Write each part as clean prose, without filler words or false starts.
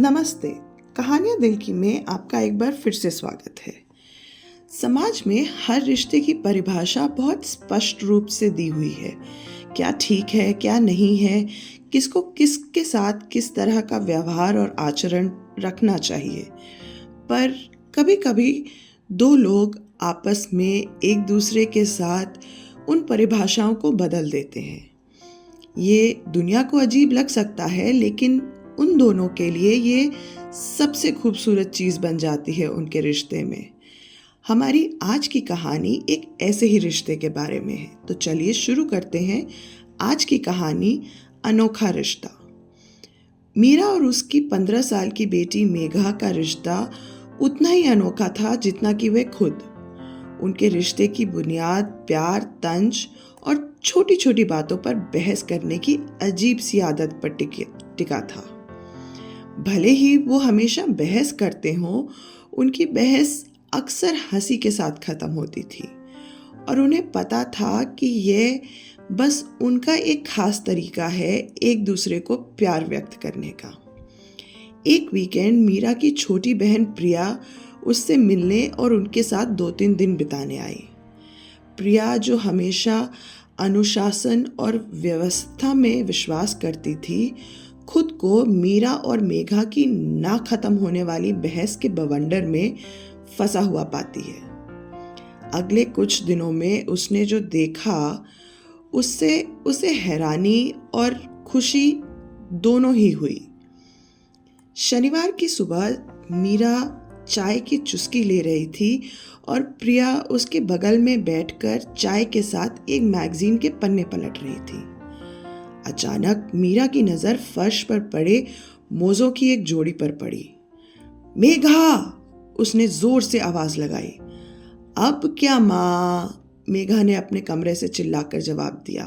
नमस्ते। कहानियाँ दिल की में आपका एक बार फिर से स्वागत है। समाज में हर रिश्ते की परिभाषा बहुत स्पष्ट रूप से दी हुई है। क्या ठीक है, क्या नहीं है, किसको किसके साथ किस तरह का व्यवहार और आचरण रखना चाहिए। पर कभी-कभी दो लोग आपस में एक दूसरे के साथ उन परिभाषाओं को बदल देते हैं। ये दुनिया को अजीब लग सकता है, लेकिन उन दोनों के लिए ये सबसे खूबसूरत चीज़ बन जाती है उनके रिश्ते में। हमारी आज की कहानी एक ऐसे ही रिश्ते के बारे में है। तो चलिए शुरू करते हैं आज की कहानी, अनोखा रिश्ता। मीरा और उसकी 15 साल की बेटी मेघा का रिश्ता उतना ही अनोखा था जितना कि वे खुद। उनके रिश्ते की बुनियाद प्यार, तंज और छोटी छोटी बातों पर बहस करने की अजीब सी आदत पर टिका था। भले ही वो हमेशा बहस करते हों, उनकी बहस अक्सर हंसी के साथ खत्म होती थी और उन्हें पता था कि यह बस उनका एक खास तरीका है एक दूसरे को प्यार व्यक्त करने का। एक वीकेंड मीरा की छोटी बहन प्रिया उससे मिलने और उनके साथ 2-3 दिन बिताने आई। प्रिया, जो हमेशा अनुशासन और व्यवस्था में विश्वास करती थी, खुद को मीरा और मेघा की ना खत्म होने वाली बहस के बवंडर में फंसा हुआ पाती है। अगले कुछ दिनों में उसने जो देखा, उससे उसे हैरानी और खुशी दोनों ही हुई। शनिवार की सुबह मीरा चाय की चुस्की ले रही थी और प्रिया उसके बगल में बैठकर चाय के साथ एक मैगजीन के पन्ने पलट रही थी। अचानक मीरा की नज़र फर्श पर पड़े मोज़ों की एक जोड़ी पर पड़ी। मेघा! उसने जोर से आवाज लगाई। अब क्या माँ? मेघा ने अपने कमरे से चिल्लाकर जवाब दिया।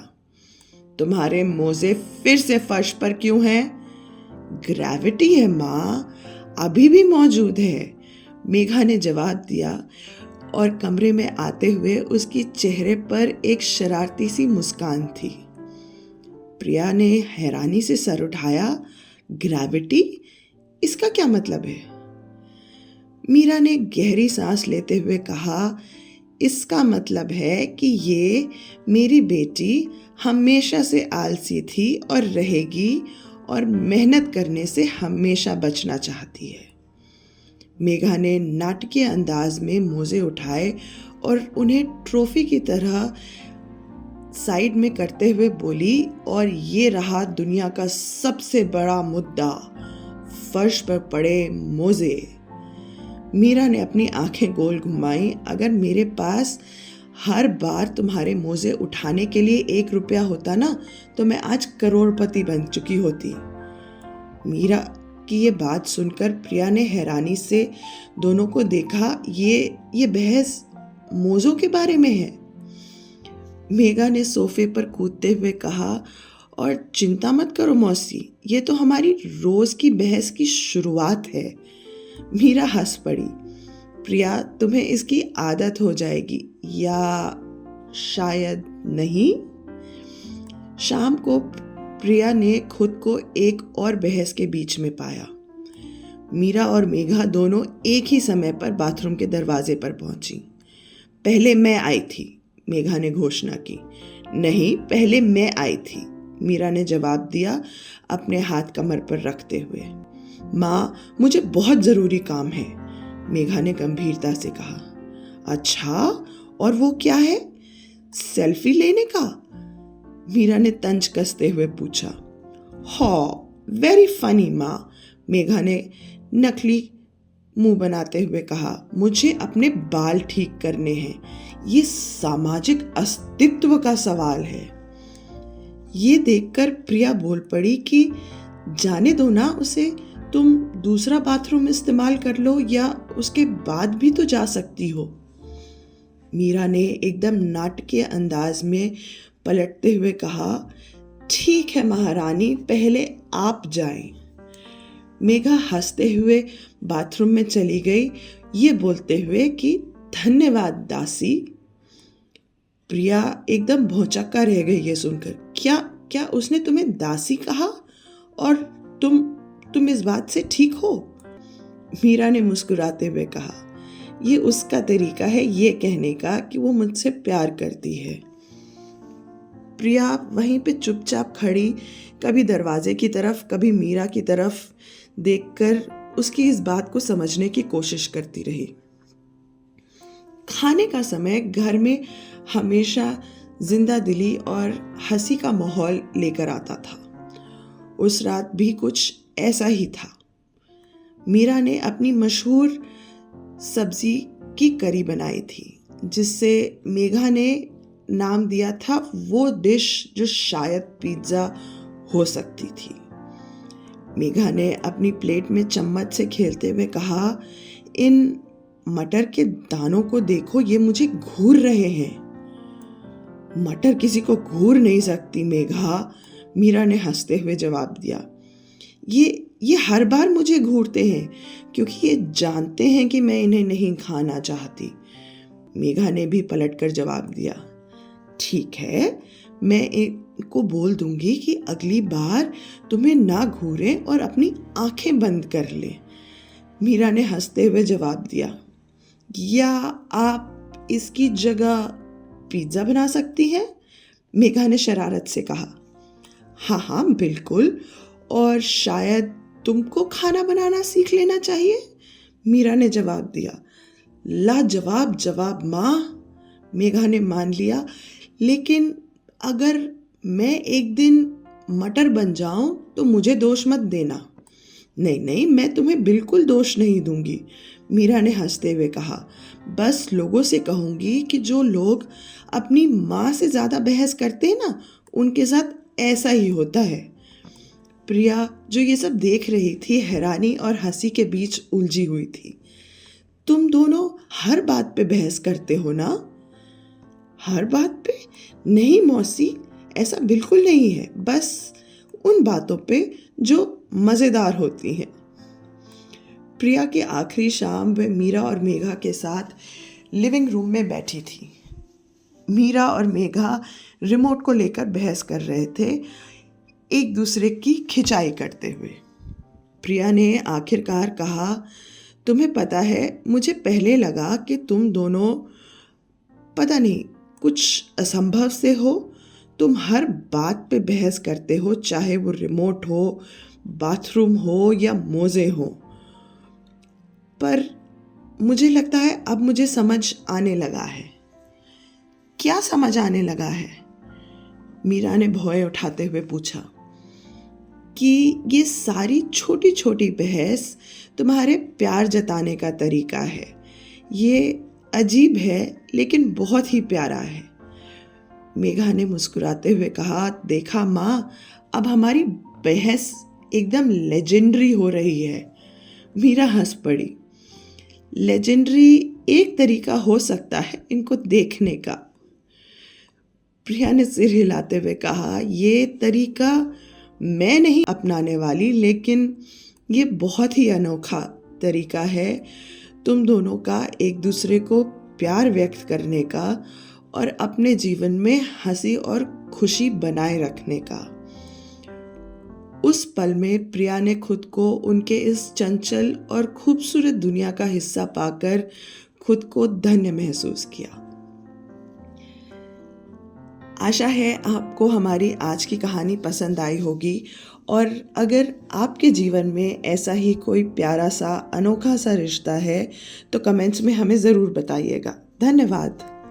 तुम्हारे मोज़े फिर से फर्श पर क्यों हैं? ग्रेविटी है माँ, अभी भी मौजूद है, मेघा ने जवाब दिया और कमरे में आते हुए उसकी चेहरे पर एक शरारती सी मुस्कान थी। प्रिया ने हैरानी से सर उठाया। ग्रेविटी? इसका क्या मतलब है? मीरा ने गहरी सांस लेते हुए कहा, इसका मतलब है कि ये मेरी बेटी हमेशा से आलसी थी और रहेगी और मेहनत करने से हमेशा बचना चाहती है। मेघा ने नाटकीय अंदाज में मोज़े उठाए और उन्हें ट्रॉफी की तरह साइड में करते हुए बोली, और ये रहा दुनिया का सबसे बड़ा मुद्दा, फर्श पर पड़े मोज़े। मीरा ने अपनी आंखें गोल घुमाई। अगर मेरे पास हर बार तुम्हारे मोज़े उठाने के लिए 1 रुपया होता ना, तो मैं आज करोड़पति बन चुकी होती। मीरा की ये बात सुनकर प्रिया ने हैरानी से दोनों को देखा। ये बहस मोज़ों के बारे में है? मेघा ने सोफे पर कूदते हुए कहा, और चिंता मत करो मौसी, ये तो हमारी रोज की बहस की शुरुआत है। मीरा हंस पड़ी। प्रिया, तुम्हें इसकी आदत हो जाएगी, या शायद नहीं। शाम को प्रिया ने खुद को एक और बहस के बीच में पाया। मीरा और मेघा दोनों एक ही समय पर बाथरूम के दरवाजे पर पहुंची। पहले मैं आई थी, मेघा ने घोषणा की। नहीं, पहले मैं आई थी, मीरा ने जवाब दिया, अपने हाथ कमर पर रखते हुए। माँ, मुझे बहुत ज़रूरी काम है, मेघा ने गंभीरता से कहा। अच्छा, और वो क्या है? सेल्फी लेने का? मीरा ने तंज कसते हुए पूछा। वेरी फनी माँ, मेघा ने नकली मुंह बनाते हुए कहा। मुझे अपने बाल ठीक करने हैं, ये सामाजिक अस्तित्व का सवाल है। ये देखकर प्रिया बोल पड़ी कि जाने दो ना उसे, तुम दूसरा बाथरूम इस्तेमाल कर लो या उसके बाद भी तो जा सकती हो। मीरा ने एकदम नाटकीय अंदाज में पलटते हुए कहा, ठीक है महारानी, पहले आप जाएं। मेघा हंसते हुए बाथरूम में चली गई, ये बोलते हुए कि धन्यवाद दासी। प्रिया एकदम भौंचक्का रह गई ये सुनकर। क्या उसने तुम्हें दासी कहा? और तुम इस बात से ठीक हो? मीरा ने मुस्कुराते हुए कहा, ये उसका तरीका है ये कहने का कि वो मुझसे प्यार करती है। प्रिया वहीं पे चुपचाप खड़ी, कभी दरवाजे की तरफ कभी मीरा की तरफ देखकर उसकी इस बात को समझने की कोशिश करती रही। खाने का समय घर में हमेशा जिंदा दिली और हंसी का माहौल लेकर आता था। उस रात भी कुछ ऐसा ही था। मीरा ने अपनी मशहूर सब्जी की करी बनाई थी, जिससे मेघा ने नाम दिया था वो डिश जो शायद पिज्ज़ा हो सकती थी। मेघा ने अपनी प्लेट में चम्मच से खेलते हुए कहा, इन मटर के दानों को देखो, ये मुझे घूर रहे हैं। मटर किसी को घूर नहीं सकती मेघा, मीरा ने हंसते हुए जवाब दिया। ये हर बार मुझे घूरते हैं क्योंकि ये जानते हैं कि मैं इन्हें नहीं खाना चाहती। मेघा ने भी पलटकर जवाब दिया। ठीक है, मैं इनको बोल दूंगी कि अगली बार तुम्हें ना घूरे और अपनी आंखें बंद कर ले। मीरा ने हंसते हुए जवाब दिया। या आप इसकी जगह पिज्ज़ा बना सकती हैं? मेघा ने शरारत से कहा। हाँ बिल्कुल, और शायद तुमको खाना बनाना सीख लेना चाहिए, मीरा ने जवाब दिया। लाजवाब जवाब माँ, मेघा ने मान लिया। लेकिन अगर मैं एक दिन मटर बन जाऊं तो मुझे दोष मत देना। नहीं, मैं तुम्हें बिल्कुल दोष नहीं दूंगी, मीरा ने हंसते हुए कहा। बस लोगों से कहूंगी कि जो लोग अपनी माँ से ज़्यादा बहस करते हैं ना, उनके साथ ऐसा ही होता है। प्रिया जो ये सब देख रही थी, हैरानी और हंसी के बीच उलझी हुई थी। तुम दोनों हर बात पे बहस करते हो ना? हर बात पे? नहीं मौसी, ऐसा बिल्कुल नहीं है, बस उन बातों पे जो मज़ेदार होती हैं। प्रिया की आखिरी शाम वह मीरा और मेघा के साथ लिविंग रूम में बैठी थी। मीरा और मेघा रिमोट को लेकर बहस कर रहे थे, एक दूसरे की खिंचाई करते हुए। प्रिया ने आखिरकार कहा, तुम्हें पता है, मुझे पहले लगा कि तुम दोनों पता नहीं कुछ असंभव से हो। तुम हर बात पे बहस करते हो, चाहे वो रिमोट हो, बाथरूम हो या मोजे हो। पर मुझे लगता है अब मुझे समझ आने लगा है। क्या समझ आने लगा है? मीरा ने भौं उठाते हुए पूछा। कि ये सारी छोटी छोटी बहस तुम्हारे प्यार जताने का तरीका है। ये अजीब है लेकिन बहुत ही प्यारा है। मेघा ने मुस्कुराते हुए कहा, देखा माँ, अब हमारी बहस एकदम लेजेंडरी हो रही है। मीरा हंस पड़ी। लेजेंडरी एक तरीका हो सकता है इनको देखने का। प्रिया ने सिर हिलाते हुए कहा, ये तरीका मैं नहीं अपनाने वाली, लेकिन ये बहुत ही अनोखा तरीका है तुम दोनों का एक दूसरे को प्यार व्यक्त करने का और अपने जीवन में हंसी और खुशी बनाए रखने का। उस पल में प्रिया ने खुद को उनके इस चंचल और खूबसूरत दुनिया का हिस्सा पाकर खुद को धन्य महसूस किया। आशा है आपको हमारी आज की कहानी पसंद आई होगी, और अगर आपके जीवन में ऐसा ही कोई प्यारा सा अनोखा सा रिश्ता है तो कमेंट्स में हमें ज़रूर बताइएगा। धन्यवाद।